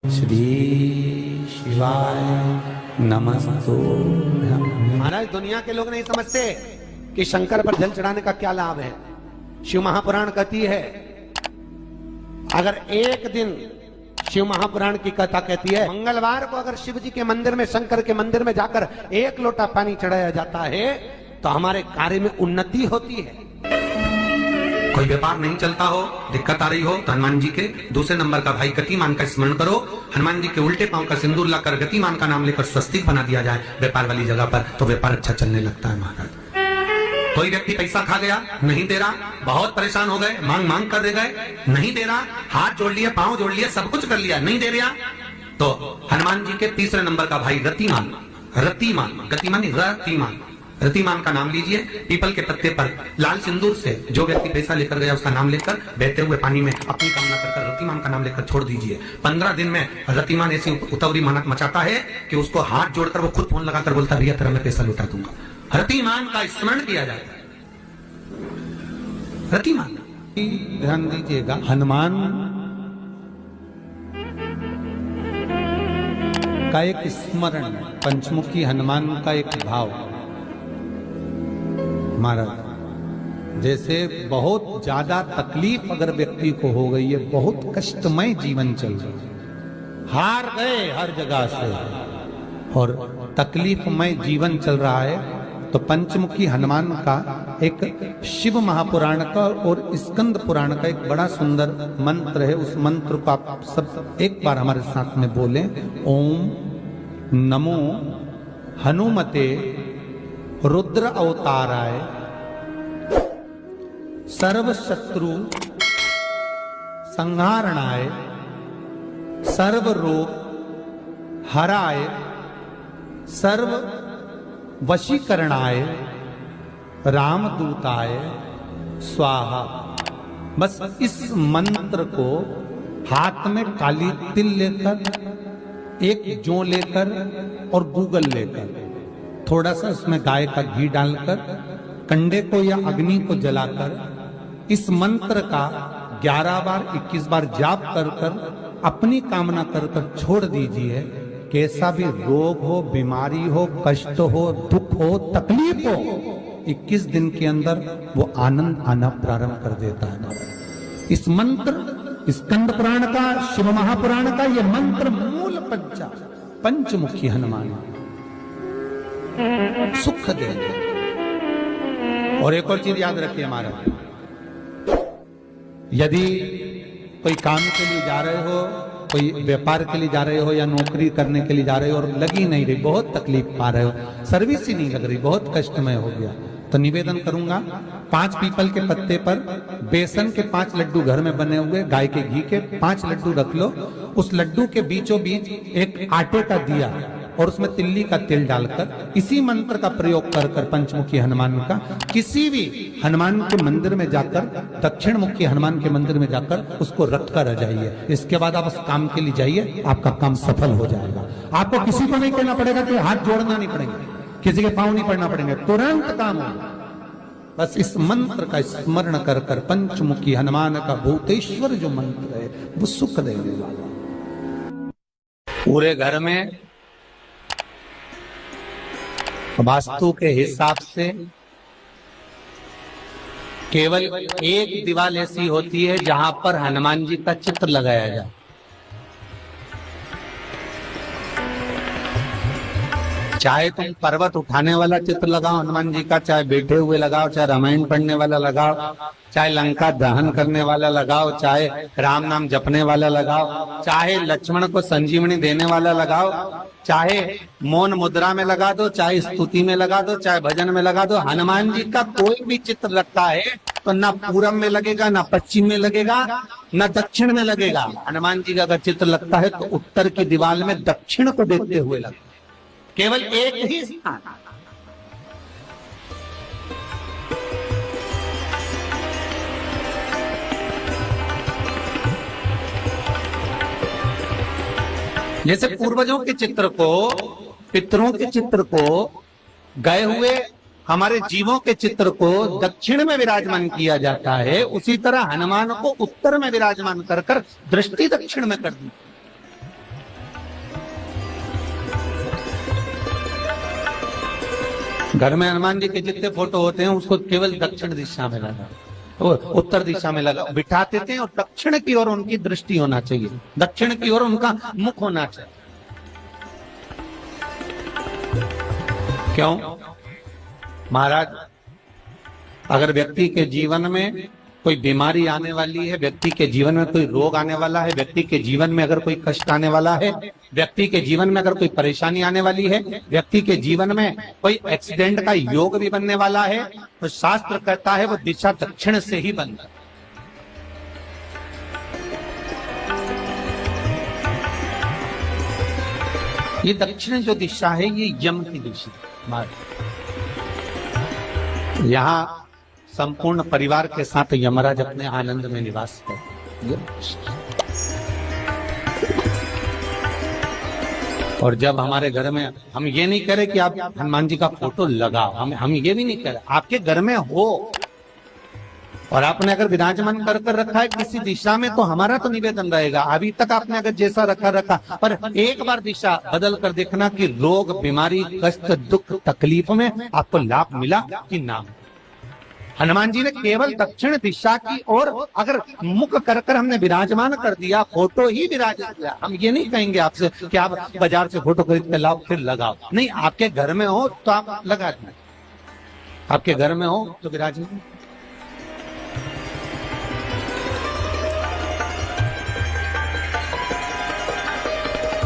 श्री शिवाय नमस्तु। महाराज दुनिया के लोग नहीं समझते कि शंकर पर जल चढ़ाने का क्या लाभ है। शिव महापुराण कहती है, अगर एक दिन शिव महापुराण की कथा कहती है, मंगलवार को अगर शिव जी के मंदिर में, शंकर के मंदिर में जाकर एक लोटा पानी चढ़ाया जाता है तो हमारे कार्य में उन्नति होती है। कोई व्यापार नहीं चलता हो, दिक्कत आ रही हो तो हनुमान जी के दूसरे नंबर का भाई गतिमान का स्मरण करो। हनुमान जी के उल्टे पांव का सिंदूर लाकर गतिमान का नाम लेकर स्वस्तिक बना दिया जाए व्यापार वाली जगह पर, तो व्यापार अच्छा चलने लगता है महाराज। कोई व्यक्ति पैसा खा गया, नहीं दे रहा, बहुत परेशान हो गए, मांग मांग कर दे गए, नहीं दे रहा, हाथ जोड़ लिया, पांव जोड़ लिया, सब कुछ कर लिया, नहीं दे रहा, तो हनुमान जी के तीसरे नंबर का भाई रतिमान, रतिमान, गतिमान रतिमान, रतिमान का नाम लीजिए। पीपल के पत्ते पर लाल सिंदूर से जो व्यक्ति पैसा लेकर गया उसका नाम लेकर बहते हुए पानी में अपनी कामना कर रतिमान का नाम लेकर छोड़ दीजिए। 15 दिन में रतिमान ऐसी उतावली मानत मचाता है कि उसको हाथ जोड़कर वो खुद फोन लगाकर बोलता है, भैया तेरा मैं पैसा लौटा दूंगा। रतिमान का स्मरण किया जाता है। रतिमान, ध्यान दीजिएगा, हनुमान का एक स्मरण, पंचमुखी हनुमान का एक भाव। महाराज जैसे बहुत ज्यादा तकलीफ अगर व्यक्ति को हो गई है, बहुत कष्टमय जीवन चल रहा है, हार गए हर जगह से और तकलीफमय जीवन चल रहा है, तो पंचमुखी हनुमान का एक शिव महापुराण का और स्कंद पुराण का एक बड़ा सुंदर मंत्र है। उस मंत्र को आप सब एक बार हमारे साथ में बोलें। ओम नमो हनुमते रुद्र अवताराय सर्व शत्रु संहारणाय सर्व रोग हराय सर्व वशीकरणाय रामदूताय स्वाहा। बस इस मंत्र को हाथ में काली तिल लेकर, एक जौ लेकर और गूगल लेकर, थोड़ा सा उसमें गाय का घी डालकर, कंडे को या अग्नि को जलाकर इस मंत्र का 11 बार 21 बार जाप कर कर अपनी कामना कर कर छोड़ दीजिए। कैसा भी रोग हो, बीमारी हो, कष्ट हो, दुख हो, तकलीफ हो, 21 दिन के अंदर वो आनंद आना प्रारंभ कर देता है। इस मंत्र, स्कंद पुराण का, शिव महापुराण का ये मंत्र मूल पंचमुखी हनुमान सुख देंगे। और एक और चीज याद रखिए महाराज, यदि कोई काम के लिए जा रहे हो, कोई व्यापार के लिए जा रहे हो या नौकरी करने के लिए जा रहे हो और लगी नहीं रही, बहुत तकलीफ पा रहे हो, सर्विस ही नहीं लग रही, बहुत कष्टमय हो गया, तो निवेदन करूंगा 5 पीपल के पत्ते पर बेसन के 5 लड्डू घर में बने हुए, गाय के घी के 5 लड्डू रख लो। उस लड्डू के बीचों बीच एक आटे का दिया और उसमें तिल्ली का तेल डालकर इसी मंत्र का प्रयोग कर कर पंचमुखी हनुमान का किसी भी हनुमान के मंदिर में जाकर, दक्षिण मुखी हनुमान के मंदिर में जाकर उसको रख कर आ जाइए। इसके बाद आप उस काम के लिए जाइए, आपका काम सफल हो जाएगा। आपको किसी को नहीं कहना पड़ेगा कि हाथ जोड़ना नहीं पड़ेंगे, किसी के पांव नहीं पड़ना पड़ेंगे, तुरंत काम होगा। बस इस मंत्र का स्मरण कर कर पंचमुखी हनुमान का भूतेश्वर जो मंत्र है वो सुख देने वाला। पूरे घर में वास्तु के हिसाब से केवल एक दीवार ऐसी होती है जहां पर हनुमान जी का चित्र लगाया जाए। चाहे तुम पर्वत उठाने वाला चित्र लगाओ हनुमान जी का, चाहे बैठे हुए लगाओ, चाहे रामायण पढ़ने वाला लगाओ, चाहे लंका दहन करने वाला लगाओ, चाहे राम नाम जपने वाला लगाओ, चाहे लक्ष्मण को संजीवनी देने वाला लगाओ, चाहे मौन मुद्रा में लगा दो, चाहे स्तुति में लगा दो, चाहे भजन में लगा दो। हनुमान जी का कोई भी चित्र लगता है तो ना पूरब में लगेगा, ना पश्चिम में लगेगा, ना दक्षिण में लगेगा। हनुमान जी का अगर चित्र लगता है तो उत्तर की दीवार में दक्षिण को देखते हुए लगता है, केवल एक ही स्थान। जैसे पूर्वजों के चित्र को, पितरों के चित्र को, गए हुए हमारे जीवों के चित्र को दक्षिण में विराजमान किया जाता है, उसी तरह हनुमान को उत्तर में विराजमान कर कर दृष्टि दक्षिण में कर दी। घर में हनुमान जी के जितने फोटो होते हैं उसको केवल दक्षिण दिशा में लगा, वो उत्तर दिशा में लगा बिठाते थे, और दक्षिण की ओर उनकी दृष्टि होना चाहिए, दक्षिण की ओर उनका मुख होना चाहिए। क्यों? महाराज, अगर व्यक्ति के जीवन में कोई बीमारी आने वाली है, व्यक्ति के जीवन में कोई रोग आने वाला है, व्यक्ति के जीवन में अगर कोई कष्ट आने वाला है, व्यक्ति के जीवन में अगर कोई परेशानी आने वाली है, व्यक्ति के जीवन में कोई एक्सीडेंट का योग भी बनने वाला है, तो शास्त्र कहता है वो दिशा दक्षिण से ही बनता है। ये दक्षिण जो दिशा है ये यम की दिशा। यहाँ संपूर्ण परिवार के साथ यमराज अपने आनंद में निवास करते। और जब हमारे घर में, हम ये नहीं कह रहे कि आप हनुमान जी का फोटो लगाओ, हम ये भी नहीं कह रहे, आपके घर में हो और आपने अगर विराजमान कर रखा है किसी दिशा में, तो हमारा तो निवेदन रहेगा, अभी तक आपने अगर जैसा रखा, पर एक बार दिशा बदल कर देखना कि रोग, बीमारी, कष्ट, दुख, तकलीफ में आपको लाभ मिला कि ना। हनुमान जी ने केवल दक्षिण दिशा की ओर अगर मुख कर हमने विराजमान कर दिया, फोटो ही विराजित किया। हम ये नहीं कहेंगे आपसे कि आप बाजार से फोटो खरीद के लाओ फिर लगाओ, नहीं, आपके घर में हो तो आप लगा दें, आपके घर में हो तो विराजमान।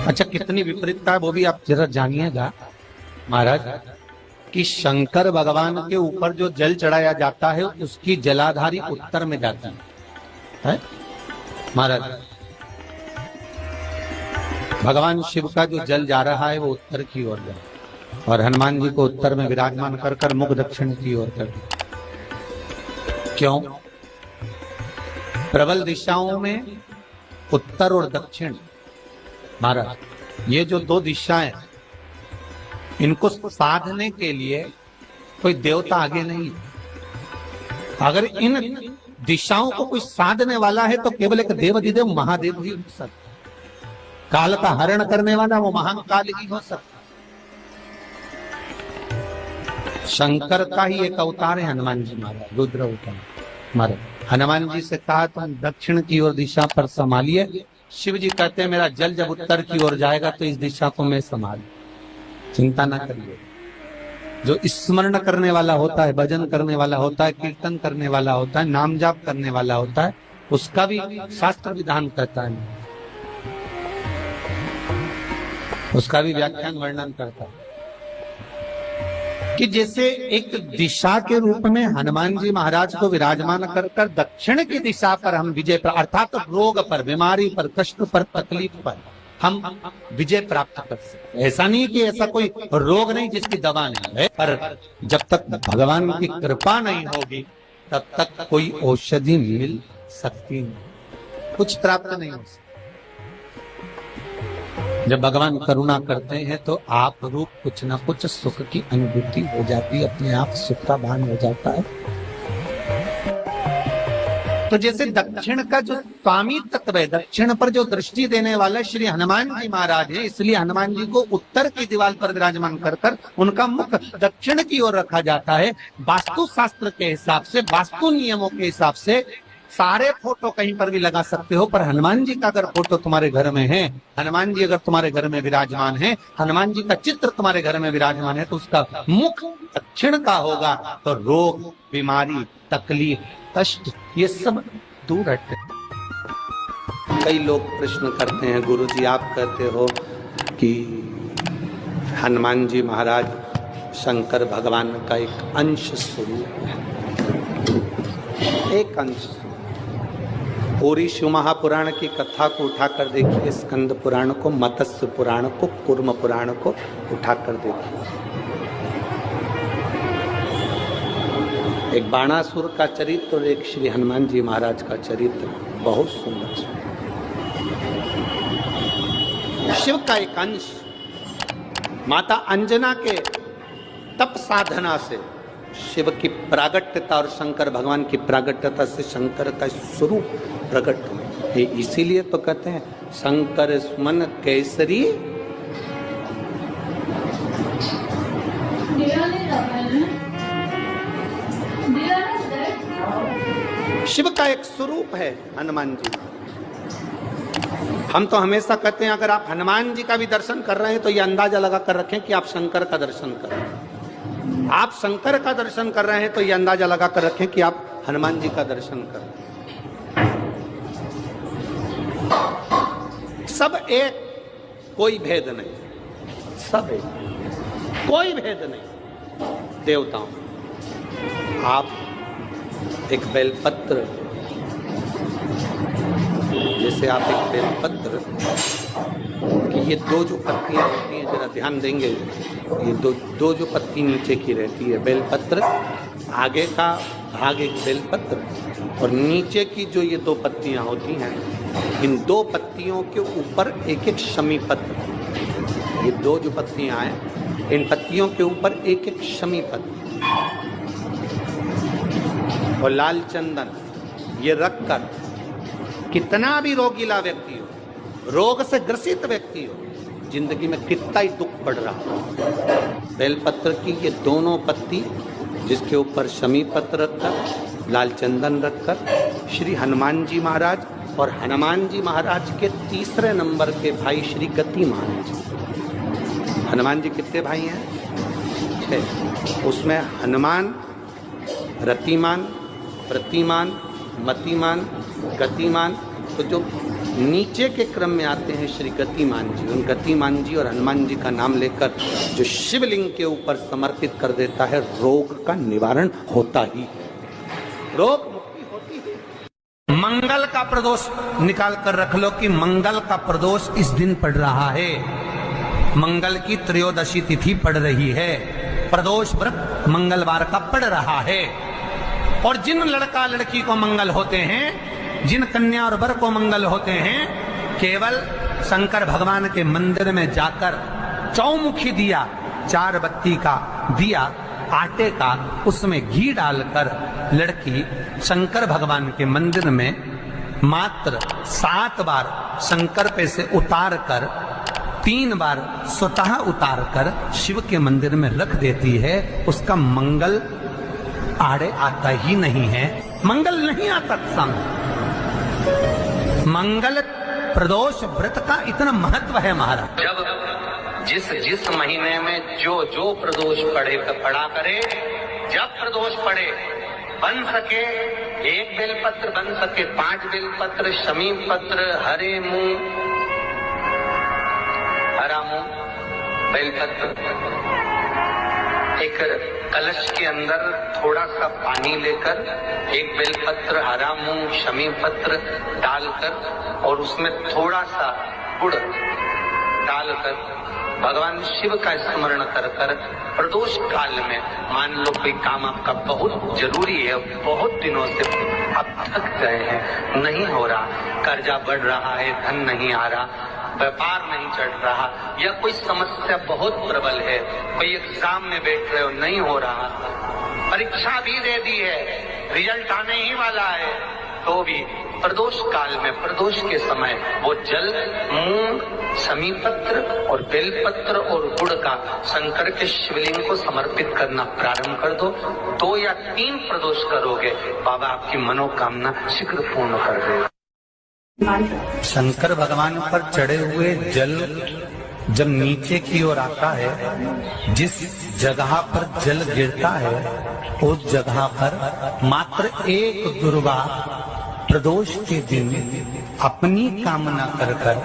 अच्छा, कितनी विपरीतता है वो भी आप जरा जानिएगा महाराज, कि शंकर भगवान के ऊपर जो जल चढ़ाया जाता है उसकी जलाधारी उत्तर में जाती है महाराज। भगवान शिव का जो जल जा रहा है वो उत्तर की ओर जा, और हनुमान जी को उत्तर में विराजमान कर मुख दक्षिण की ओर कर। क्यों? प्रबल दिशाओं में उत्तर और दक्षिण महाराज, ये जो दो दिशाएं, इनको साधने के लिए कोई देवता आगे नहीं। अगर इन दिशाओं को कोई साधने वाला है तो केवल एक देवाधिदेव महादेव ही हो सकता। काल का हरण करने वाला वो महान काल ही हो सकता। शंकर का ही एक अवतार है हनुमान जी महाराज, रुद्र अवतार महाराज। हनुमान जी से कहा तुम दक्षिण की ओर दिशा पर संभालिए, शिव जी कहते हैं मेरा जल जब उत्तर की ओर जाएगा तो इस दिशा को मैं संभाल, चिंता ना करिए। जो स्मरण करने वाला होता है, भजन करने वाला होता है, कीर्तन करने वाला होता है, नाम जाप करने वाला होता है, उसका भी शास्त्र विधान करता है, उसका भी व्याख्यान वर्णन करता है कि जैसे एक दिशा के रूप में हनुमान जी महाराज को विराजमान कर दक्षिण की दिशा पर हम विजय पर, अर्थात रोग पर, बीमारी पर, कष्ट पर, तकलीफ पर हम विजय प्राप्त कर सकते। ऐसा नहीं कि ऐसा कोई रोग नहीं जिसकी दवा नहीं है, पर जब तक भगवान की कृपा नहीं होगी तब तक कोई औषधि मिल सकती नहीं, कुछ प्राप्त नहीं हो सकता। जब भगवान करुणा करते हैं तो आप रूप कुछ ना कुछ सुख की अनुभूति हो जाती है, अपने आप सुख का भान हो जाता है। तो जैसे दक्षिण का जो स्वामी तत्व है, दक्षिण पर जो दृष्टि देने वाला श्री हनुमान जी महाराज है, इसलिए हनुमान जी को उत्तर की दीवार पर विराजमान कर उनका मुख दक्षिण की ओर रखा जाता है। वास्तु शास्त्र के हिसाब से, वास्तु नियमों के हिसाब से सारे फोटो कहीं पर भी लगा सकते हो, पर हनुमान जी का अगर फोटो तुम्हारे घर में है, हनुमान जी अगर तुम्हारे घर में विराजमान है, हनुमान जी का चित्र तुम्हारे घर में विराजमान है, तो उसका मुख दक्षिण का होगा, तो रोग, बीमारी, तकलीफ, कष्ट ये सब दूर हटते। कई लोग प्रश्न करते हैं, गुरुजी आप कहते हो कि हनुमान जी महाराज शंकर भगवान का एक अंश स्वरूप है, एक अंश। पूरी शिव महापुराण की कथा को उठाकर देखिए, स्कंद पुराण को, मत्स्य पुराण को, कूर्म पुराण को उठाकर देखिए। एक बाणासुर का चरित्र और एक श्री हनुमान जी महाराज का चरित्र बहुत सुंदर। शिव का एक अंश माता अंजना के तप साधना से शिव की प्रागट्यता और शंकर भगवान की प्रागट्यता से शंकर का स्वरूप प्रकट हो। इसीलिए तो कहते हैं शंकर सुमन केसरी शिव का एक स्वरूप है हनुमान जी। हम तो हमेशा कहते हैं अगर आप हनुमान जी का भी दर्शन कर रहे हैं तो ये अंदाजा लगा कर रखें कि आप शंकर का दर्शन कर रहे हैं। आप शंकर का दर्शन कर रहे हैं तो ये अंदाजा लगा कर रखें कि आप हनुमान जी का दर्शन कर रहे हैं। सब एक, कोई भेद नहीं, सब एक, कोई भेद नहीं। देवताओं, आप एक बेलपत्र, जैसे आप एक बेलपत्र कि ये दो जो पत्तियां होती हैं, जरा ध्यान देंगे, ये दो जो पत्ती नीचे की रहती है बेलपत्र, आगे का भाग एक बेलपत्र और नीचे की जो ये दो पत्तियां होती हैं, इन दो पत्तियों के ऊपर एक एक शमी पत्र। ये दो जो पत्तियां हैं, इन पत्तियों के ऊपर एक एक शमी पत्र और लाल चंदन ये रखकर कितना भी रोगीला व्यक्ति हो, रोग से ग्रसित व्यक्ति हो, जिंदगी में कितना ही दुख पड़ रहा हो, बेलपत्र की ये दोनों पत्ती जिसके ऊपर शमी पत्र रखकर, लाल चंदन रखकर श्री हनुमान जी महाराज और हनुमान जी महाराज के तीसरे नंबर के भाई श्री गतिमान जी। हनुमान जी कितने भाई हैं? 6। उसमें हनुमान, रतिमान, प्रतिमान, मतिमान, गतिमान, तो जो नीचे के क्रम में आते हैं श्री गतिमान जी, उन गतिमान जी और हनुमान जी का नाम लेकर जो शिवलिंग के ऊपर समर्पित कर देता है, रोग का निवारण होता ही है, रोग मुक्ति होती है। मंगल का प्रदोष निकाल कर रख लो कि मंगल का प्रदोष इस दिन पड़ रहा है, मंगल की त्रयोदशी तिथि पड़ रही है, प्रदोष व्रत मंगलवार का पड़ रहा है। और जिन लड़का लड़की को मंगल होते हैं, जिन कन्या और वर को मंगल होते हैं, केवल शंकर भगवान के मंदिर में जाकर चौमुखी दिया, 4 बत्ती का दिया आटे का, उसमें घी डालकर लड़की शंकर भगवान के मंदिर में मात्र 7 बार शंकर पे से उतार कर 3 बार स्वतः उतार कर शिव के मंदिर में रख देती है, उसका मंगल आड़े आता ही नहीं है, मंगल नहीं आता संग। मंगल प्रदोष व्रत का इतना महत्व है महाराज। जब जिस महीने में जो प्रदोष पड़ा करे, जब प्रदोष पड़े, बन सके 1 बेलपत्र, बन सके 5 बेलपत्र, शमी पत्र, हरे मुंह, हरा मुंह, बेलपत्र, एक कलश के अंदर थोड़ा सा पानी लेकर 1 बेलपत्र, हरा मूंग, शमी पत्र डालकर और उसमें थोड़ा सा गुड़ डालकर भगवान शिव का स्मरण कर कर प्रदोष काल में, मान लो कोई काम आपका बहुत जरूरी है, बहुत दिनों से अब थक गए हैं, नहीं हो रहा, कर्जा बढ़ रहा है, धन नहीं आ रहा, व्यापार नहीं चढ़ रहा, या कोई समस्या बहुत प्रबल है, कोई एग्जाम में बैठ रहे हो, नहीं हो रहा, परीक्षा भी दे दी है, रिजल्ट आने ही वाला है, तो भी प्रदोष काल में, प्रदोष के समय वो जल, मूंग, शमी पत्र और बेलपत्र और गुड़ का शंकर के शिवलिंग को समर्पित करना प्रारंभ कर दो। 2 या 3 प्रदोष करोगे, बाबा आपकी मनोकामना शीघ्र पूर्ण कर देगा। शंकर भगवान पर चढ़े हुए जल जब नीचे की ओर आता है, जिस जगह पर जल गिरता है उस जगह पर मात्र एक दुर्वा प्रदोष के दिन अपनी कामना कर कर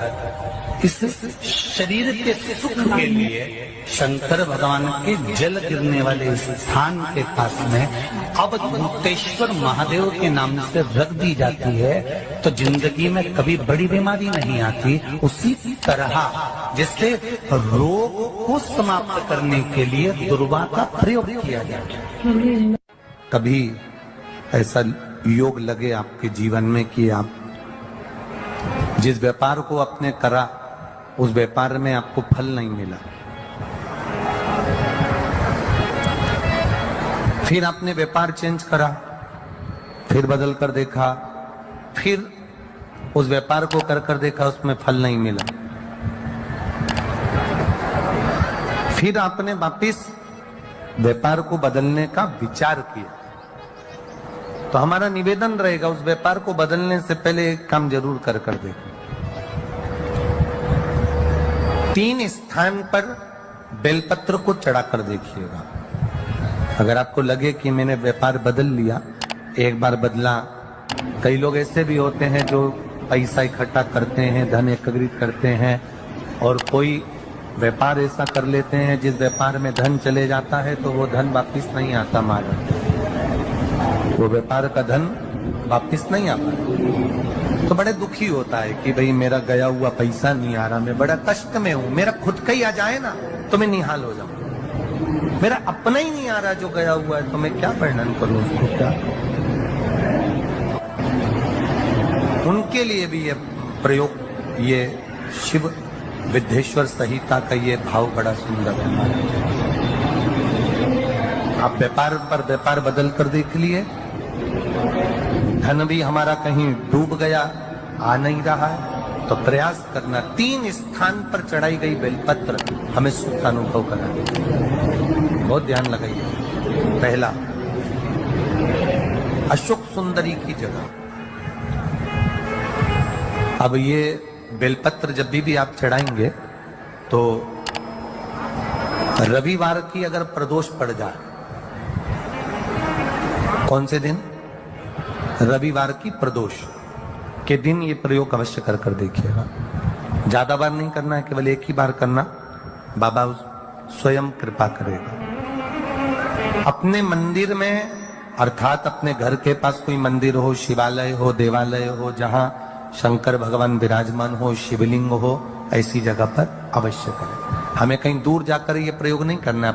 इस शरीर के सुख के लिए शंकर भगवान के जल गिरने वाले स्थान के पास में अवधूतेश्वर महादेव के नाम से रख दी जाती है, तो जिंदगी में कभी बड़ी बीमारी नहीं आती। उसी तरह जिससे रोग को समाप्त करने के लिए दुर्वा का प्रयोग किया जाता है। कभी ऐसा योग लगे आपके जीवन में कि आप जिस व्यापार को आपने करा उस व्यापार में आपको फल नहीं मिला, फिर आपने व्यापार चेंज करा, फिर बदल कर देखा, फिर उस व्यापार को कर कर देखा, उसमें फल नहीं मिला, फिर आपने वापिस व्यापार को बदलने का विचार किया, तो हमारा निवेदन रहेगा उस व्यापार को बदलने से पहले एक काम जरूर कर देखो। 3 स्थान पर बेलपत्र को चढ़ाकर देखिएगा। अगर आपको लगे कि मैंने व्यापार बदल लिया, एक बार बदला, कई लोग ऐसे भी होते हैं जो पैसा इकट्ठा करते हैं, धन एकत्रित करते हैं और कोई व्यापार ऐसा कर लेते हैं जिस व्यापार में धन चले जाता है तो वो धन वापिस नहीं आता महाराज, वो व्यापार का धन वापिस नहीं आता। तो बड़े दुखी होता है कि भाई मेरा गया हुआ पैसा नहीं आ रहा, मैं बड़ा कष्ट में हूं, मेरा खुद का ही आ जाए ना तो मैं निहाल हो जाऊं, मेरा अपना ही नहीं आ रहा जो गया हुआ है तो मैं क्या वर्णन करूं उसको, क्या उनके लिए भी ये प्रयोग, ये शिव विद्येश्वर संहिता का ये भाव बड़ा सुंदर है। आप व्यापार पर व्यापार बदल कर देख लिए, धन भी हमारा कहीं डूब गया, आ नहीं रहा है, तो प्रयास करना 3 स्थान पर चढ़ाई गई बेलपत्र हमें सुख का अनुभव कराएगी। बहुत ध्यान लगाइए। पहला, अशोक सुंदरी की जगह। अब ये बेलपत्र जब भी आप चढ़ाएंगे तो रविवार की अगर प्रदोष पड़ जाए, कौन से दिन? रविवार की प्रदोष के दिन ये प्रयोग अवश्य कर देखिएगा। ज्यादा बार नहीं करना है, केवल एक ही बार करना, बाबा स्वयं कृपा करेगा। अपने मंदिर में, अर्थात अपने घर के पास कोई मंदिर हो, शिवालय हो, देवालय हो, जहां शंकर भगवान विराजमान हो, शिवलिंग हो, ऐसी जगह पर अवश्य करें। हमें कहीं दूर जाकर ये प्रयोग नहीं करना,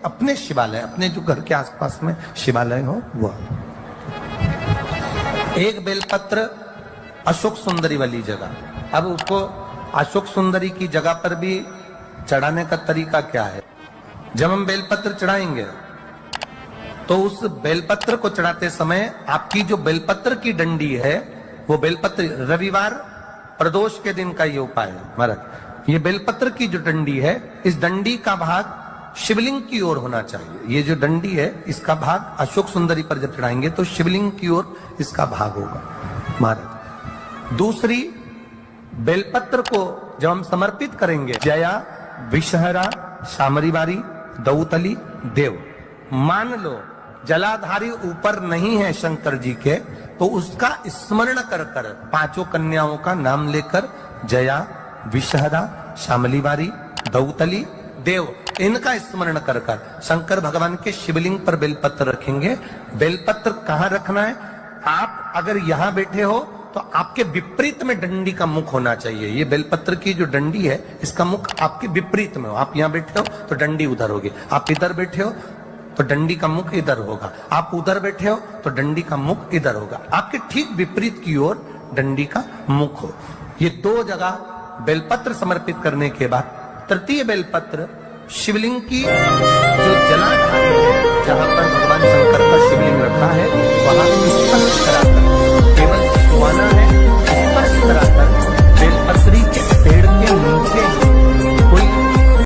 अपने शिवालय, अपने जो घर के आसपास में शिवालय हो वो। एक बेलपत्र अशोक सुंदरी वाली जगह। अब उसको अशोक सुंदरी की जगह पर भी चढ़ाने का तरीका क्या है? जब हम बेलपत्र चढ़ाएंगे तो उस बेलपत्र को चढ़ाते समय आपकी जो बेलपत्र की डंडी है, वो बेलपत्र, रविवार प्रदोष के दिन का ये उपाय है महाराज। ये बेलपत्र की जो डंडी है, इस डंडी का भाग शिवलिंग की ओर होना चाहिए। ये जो डंडी है, इसका भाग अशोक सुंदरी पर जब चढ़ाएंगे तो शिवलिंग की ओर इसका भाग होगा महाराज। दूसरी, बेलपत्र को जब हम समर्पित करेंगे, जया, विषहरा, शामरीवारी, दौतली, देव, मान लो जलाधारी ऊपर नहीं है शंकर जी के, तो उसका स्मरण कर 5 कन्याओं का नाम लेकर, जया, विषहरा, शामलीवारी, दौतली, देव, इनका स्मरण कर शंकर भगवान के शिवलिंग पर बेलपत्र रखेंगे। बेलपत्र कहां रखना है? आप अगर यहां बैठे हो तो आपके विपरीत में डंडी का मुख होना चाहिए। ये बेलपत्र की जो डंडी है, इसका मुख आपके विपरीत में हो। आप यहां बैठे हो तो डंडी उधर होगी, आप इधर बैठे हो तो डंडी का मुख इधर होगा, आप उधर बैठे हो तो डंडी का मुख इधर होगा। आपके ठीक विपरीत की ओर डंडी का मुख हो। ये 2 जगह बेलपत्र समर्पित करने के बाद तृतीय बेलपत्र शिवलिंग की जो जलाधार